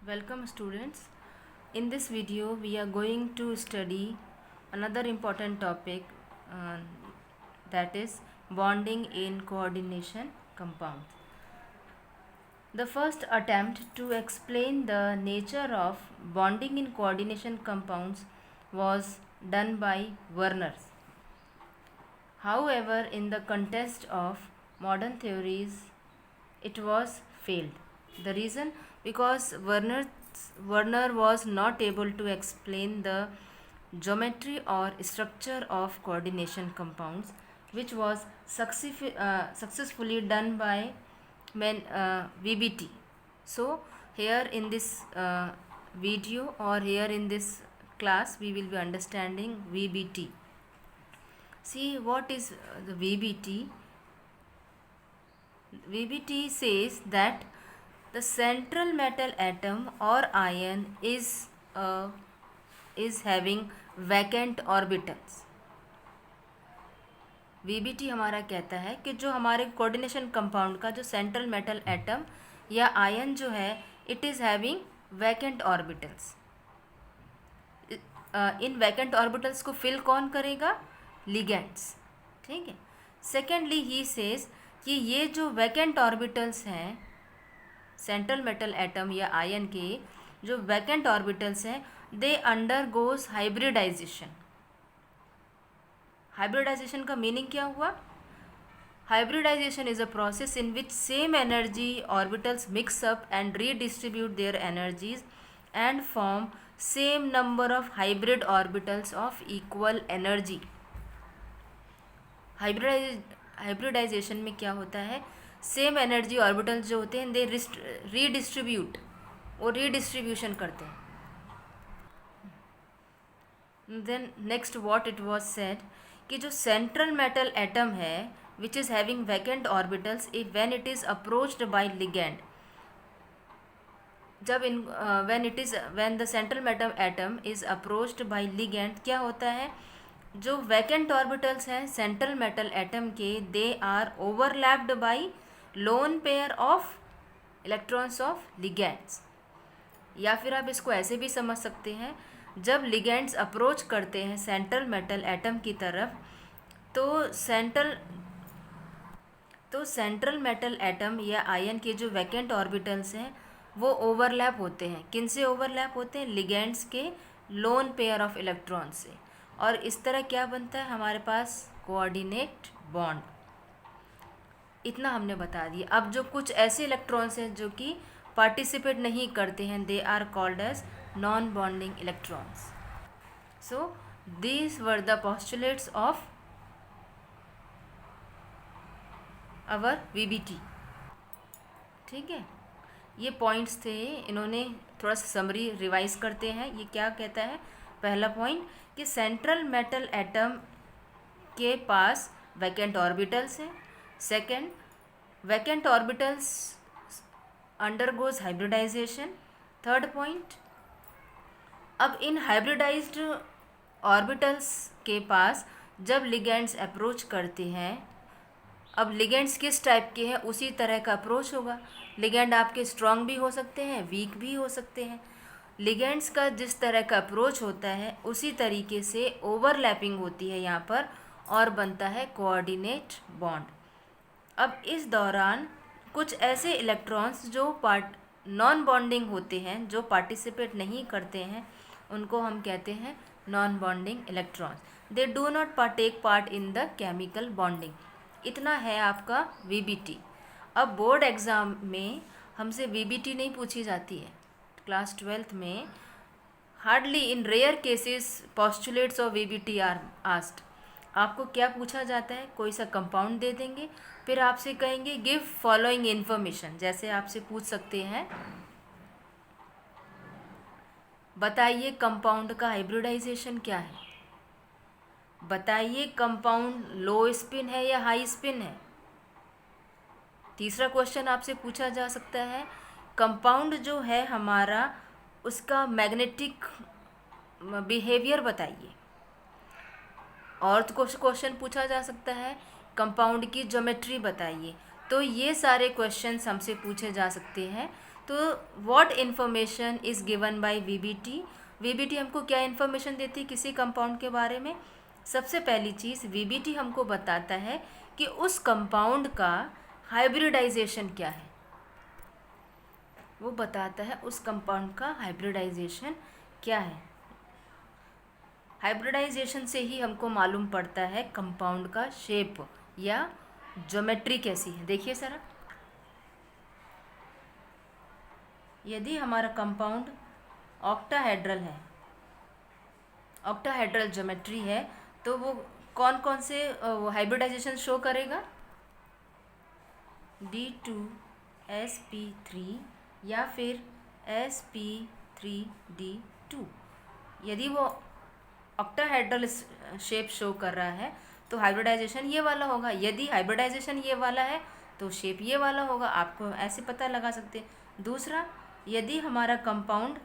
Welcome students. In this video we are going to study another important topic, uh, that is bonding in coordination compounds. The first attempt to explain the nature of bonding in coordination compounds was done by Werner. However, in the context of modern theories, it was failed. The reason, because Werner was not able to explain the geometry or structure of coordination compounds, which was successfully done by VBT. So here in this video or here in this class we will be understanding VBT. See what is the VBT. VBT says that the central metal atom or ion is having vacant orbitals. VBT हमारा कहता है कि जो हमारे coordination compound का जो central metal atom या ion जो है it is having vacant orbitals. In vacant orbitals को फिल कौन करेगा? लिगेंड्स. ठीक है. सेकेंडली ही सेज कि ये जो वैकेंट ऑर्बिटल्स हैं सेंट्रल मेटल एटम या आयन के जो वैकेंट ऑर्बिटल्स हैं दे अंडरगोज हाइब्रिडाइजेशन. हाइब्रिडाइजेशन का मीनिंग क्या हुआ? Hybridization is a process in which same energy orbitals mix up and redistribute their energies and form same number of hybrid orbitals of equal energy. Hybridization में क्या होता है? Same energy orbitals जो होते हैं दे रीडिस्ट्रीब्यूट, वो रीडिस्ट्रीब्यूशन करते हैं. Then next what it was said कि जो सेंट्रल मेटल एटम है which is having vacant orbitals if when it is approached by ligand. जब when the central metal atom is approached by ligand क्या होता है? जो वैकेंट ऑर्बिटल्स हैं central metal atom के they are overlapped by lone pair of electrons of ligands. या फिर आप इसको ऐसे भी समझ सकते हैं, जब लिगेंड्स अप्रोच करते हैं सेंट्रल मेटल एटम की तरफ तो सेंट्रल मेटल एटम या आयन के जो वैकेंट ऑर्बिटल्स हैं वो ओवरलैप होते हैं. किन से ओवरलैप होते हैं? लिगेंड्स के लोन पेयर ऑफ इलेक्ट्रॉन से. और इस तरह क्या बनता है हमारे पास? Coordinate bond. इतना हमने बता दिया. अब जो कुछ ऐसे इलेक्ट्रॉन्स हैं जो कि पार्टिसिपेट नहीं करते हैं they are called as non bonding electrons. So these were the postulates of our VBT. ठीक है. ये पॉइंट्स थे, इन्होंने थोड़ा सा समरी रिवाइज करते हैं. ये क्या कहता है? पहला पॉइंट कि सेंट्रल मेटल एटम के पास वैकेंट ऑर्बिटल्स हैं. Second, vacant orbitals undergoes hybridization. Third point, अब इन हाइब्रिडाइज्ड ऑर्बिटल्स के पास जब लिगेंड्स अप्रोच करते हैं, अब लिगेंड्स किस टाइप के हैं उसी तरह का अप्रोच होगा. लिगेंड आपके स्ट्रॉन्ग भी हो सकते हैं, वीक भी हो सकते हैं. लिगेंड्स का जिस तरह का अप्रोच होता है उसी तरीके से ओवरलैपिंग होती है यहाँ पर और बनता है कोऑर्डिनेट बॉन्ड. अब इस दौरान कुछ ऐसे इलेक्ट्रॉन्स जो नॉन बॉन्डिंग होते हैं, जो पार्टिसिपेट नहीं करते हैं, उनको हम कहते हैं non bonding electrons. They do not take part in the chemical bonding. इतना है आपका VBT. अब बोर्ड एग्ज़ाम में हमसे VBT नहीं पूछी जाती है. क्लास 12th में hardly in rare cases postulates of VBT are asked. आपको क्या पूछा जाता है? कोई सा कंपाउंड दे देंगे, फिर आपसे कहेंगे गिव फॉलोइंग इन्फॉर्मेशन. जैसे आपसे पूछ सकते हैं बताइए कंपाउंड का हाइब्रिडाइजेशन क्या है, बताइए कंपाउंड लो स्पिन है या हाई स्पिन है. तीसरा क्वेश्चन आपसे पूछा जा सकता है कंपाउंड जो है हमारा उसका मैग्नेटिक बिहेवियर बताइए. और क्वेश्चन पूछा जा सकता है कंपाउंड की ज्योमेट्री बताइए. तो ये सारे क्वेश्चंस हमसे पूछे जा सकते हैं तो what information is given by VBT. VBT हमको क्या इन्फॉर्मेशन देती है किसी कंपाउंड के बारे में? सबसे पहली चीज़ वीबीटी हमको बताता है कि उस कंपाउंड का हाइब्रिडाइजेशन क्या है। वो बताता है उस कंपाउंड का हाइब्रिडाइजेशन क्या है। हाइब्रिडाइजेशन से ही हमको मालूम पड़ता है कंपाउंड का शेप या ज्योमेट्री कैसी है। देखिए सर, यदि हमारा कंपाउंड ऑक्टाहेड्रल है, ऑक्टाहेड्रल ज्योमेट्री है, तो वो कौन कौन से हाइब्रिडाइजेशन शो करेगा? D2sp3 या फिर sp3d2। यदि वो ऑक्टाहेड्रल शेप शो कर रहा है तो हाइब्रिडाइजेशन ये वाला होगा। यदि हाइब्रिडाइजेशन ये वाला है तो शेप ये वाला होगा। आपको ऐसे पता लगा सकते हैं। दूसरा, यदि हमारा कंपाउंड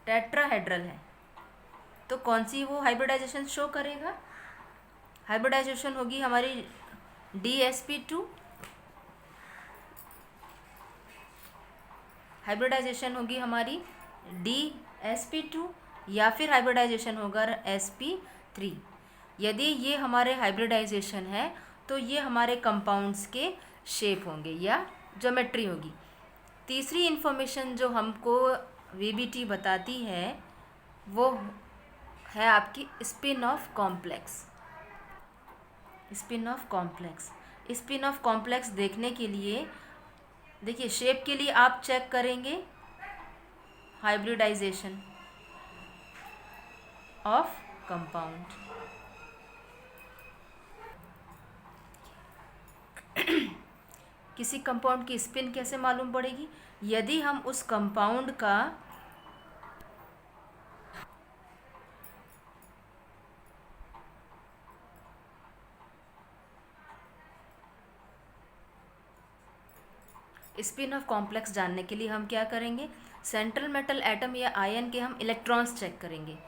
टेट्राहेड्रल है तो कौन सी वो हाइब्रिडाइजेशन शो करेगा? हाइब्रिडाइजेशन होगी हमारी DsP2, हाइब्रिडाइजेशन होगी हमारी DsP2 या फिर हाइब्रिडाइजेशन होगा sp3। यदि ये हमारे हाइब्रिडाइजेशन है तो ये हमारे कंपाउंड्स के शेप होंगे या ज्योमेट्री होगी। तीसरी इन्फॉर्मेशन जो हमको वीबीटी बताती है वो है आपकी spin off complex. Spin off complex, spin off complex देखने के लिए देखिए, शेप के लिए आप चेक करेंगे हाइब्रिडाइजेशन ऑफ कंपाउंड। किसी कंपाउंड की स्पिन कैसे मालूम पड़ेगी? यदि हम उस कंपाउंड का स्पिन ऑफ कॉम्प्लेक्स जानने के लिए हम क्या करेंगे? सेंट्रल मेटल एटम या आयन के हम इलेक्ट्रॉन्स चेक करेंगे।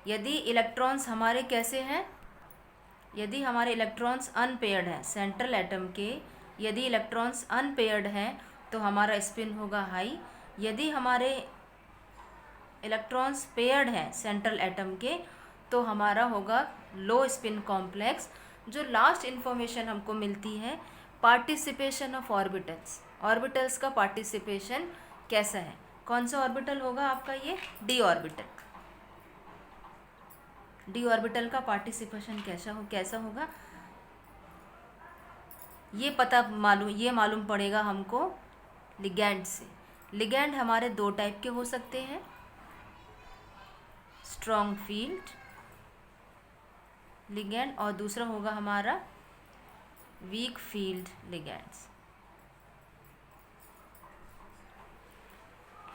यदि इलेक्ट्रॉन्स हमारे कैसे हैं, यदि हमारे इलेक्ट्रॉन्स अनपेयर्ड हैं सेंट्रल एटम के, यदि इलेक्ट्रॉन्स अनपेयर्ड हैं तो हमारा स्पिन होगा हाई। यदि हमारे इलेक्ट्रॉन्स पेयर्ड हैं सेंट्रल एटम के तो हमारा होगा लो स्पिन कॉम्प्लेक्स। जो लास्ट इन्फॉर्मेशन हमको मिलती है पार्टिसिपेशन ऑफ ऑर्बिटल्स, ऑर्बिटल्स का पार्टिसिपेशन कैसा है? कौन सा ऑर्बिटल होगा आपका? ये डी ऑर्बिटल। डी ऑर्बिटल का पार्टिसिपेशन कैसा होगा ये मालूम पड़ेगा हमको लिगैंड से। लिगैंड हमारे दो टाइप के हो सकते हैं, स्ट्रॉन्ग फील्ड लिगैंड और दूसरा होगा हमारा वीक फील्ड लिगैंड्स।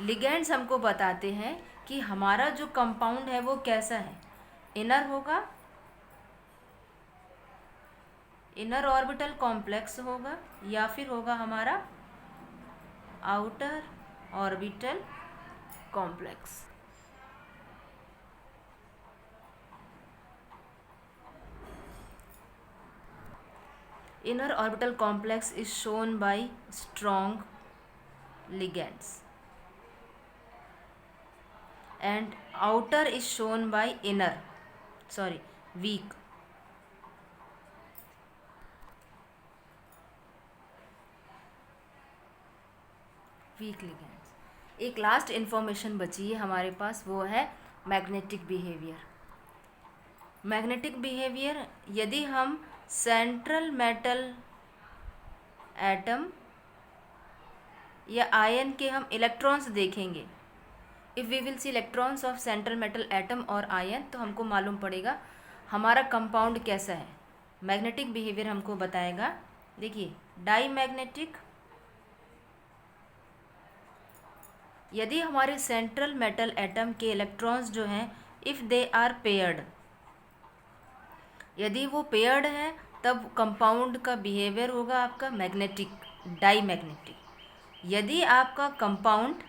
लिगैंड्स हमको बताते हैं कि हमारा जो कंपाउंड है वो कैसा है। इनर होगा, इनर ऑर्बिटल कॉम्प्लेक्स होगा या फिर होगा हमारा outer orbital complex. Inner orbital complex is shown by strong ligands and outer is shown by weak. Weak ligands. एक लास्ट इन्फॉर्मेशन बची है हमारे पास, वो है मैग्नेटिक बिहेवियर। मैग्नेटिक बिहेवियर, यदि हम सेंट्रल मेटल एटम या आयन के हम इलेक्ट्रॉन्स देखेंगे, if we will see electrons of central metal atom और आयन, तो हमको मालूम पड़ेगा हमारा कंपाउंड कैसा है। मैग्नेटिक बिहेवियर हमको बताएगा। देखिए, डाई मैग्नेटिक, यदि हमारे सेंट्रल मेटल एटम के इलेक्ट्रॉन्स जो हैं इफ़ दे आर पेयर्ड, यदि वो पेयर्ड है तब कंपाउंड का बिहेवियर होगा आपका मैग्नेटिक, डाई मैग्नेटिक। यदि आपका कंपाउंड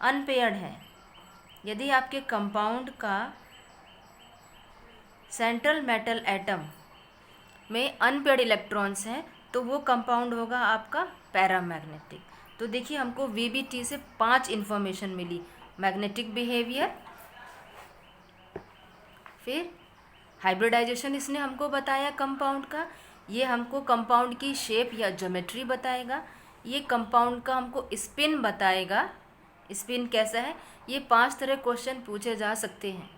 अनपेयर्ड है, यदि आपके कंपाउंड का सेंट्रल मेटल एटम में अनपेयर्ड इलेक्ट्रॉन्स हैं तो वो कंपाउंड होगा आपका पैरामैग्नेटिक। तो देखिए हमको VBT से 5 इन्फॉर्मेशन मिली। मैग्नेटिक बिहेवियर, फिर हाइब्रिडाइजेशन इसने हमको बताया कंपाउंड का, ये हमको कंपाउंड की शेप या ज्योमेट्री बताएगा, ये कंपाउंड का हमको स्पिन बताएगा, स्पिन कैसा है। ये 5 तरह क्वेश्चन पूछे जा सकते हैं,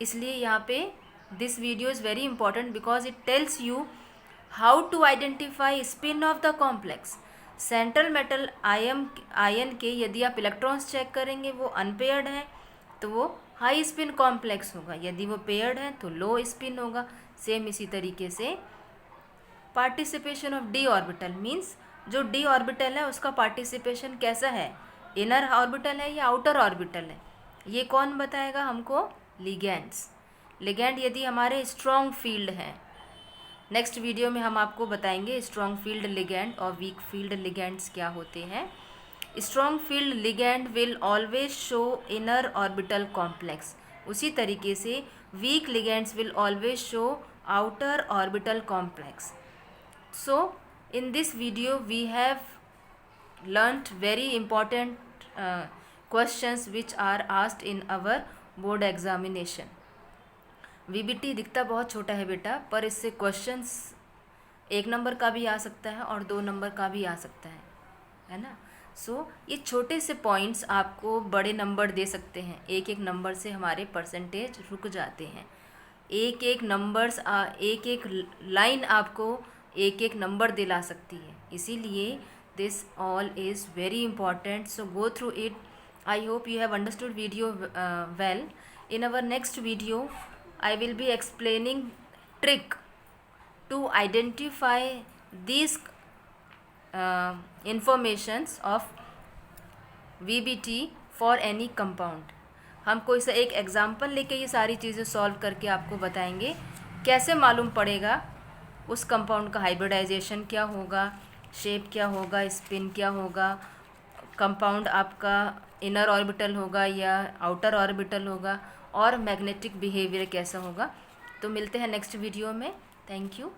इसलिए यहाँ पे this video is very important because it tells you how to identify spin of the complex. Central metal ion के यदि आप इलेक्ट्रॉन्स चेक करेंगे वो अनपेयर्ड हैं तो वो हाई स्पिन कॉम्प्लेक्स होगा, यदि वो पेयर्ड हैं तो लो स्पिन होगा। सेम इसी तरीके से participation of D orbital means जो डी ऑर्बिटल है उसका पार्टिसिपेशन कैसा है, इनर ऑर्बिटल है या आउटर ऑर्बिटल है, ये कौन बताएगा हमको, लिगेंड्स। लिगेंड यदि हमारे स्ट्रॉन्ग फील्ड हैं, नेक्स्ट वीडियो में हम आपको बताएंगे स्ट्रॉन्ग फील्ड लिगेंड और वीक फील्ड लिगेंड्स क्या होते हैं। Strong field ligand will always show inner orbital complex, उसी तरीके से weak ligands will always show outer orbital complex. So in this video we have learnt very important questions which are asked in our board examination. VBT दिखता बहुत छोटा है बेटा, पर इससे क्वेश्चंस 1 नंबर का भी आ सकता है और 2 नंबर का भी आ सकता है ना। सो ये छोटे से पॉइंट्स आपको बड़े नंबर दे सकते हैं। एक एक नंबर से हमारे परसेंटेज रुक जाते हैं, एक एक नंबर्स एक एक लाइन आपको एक एक नंबर दिला सकती है, इसीलिए this all is very important. So go through it. I hope you have understood video well. In our next video I will be explaining trick to identify these informations of VBT for any compound। हम कोई सा एक example लेके ये सारी चीज़ें solve करके आपको बताएंगे कैसे मालूम पड़ेगा उस कंपाउंड का हाइब्रिडाइजेशन क्या होगा, शेप क्या होगा, स्पिन क्या होगा, कंपाउंड आपका इनर ऑर्बिटल होगा या आउटर ऑर्बिटल होगा, और मैग्नेटिक बिहेवियर कैसा होगा। तो मिलते हैं नेक्स्ट वीडियो में। Thank you.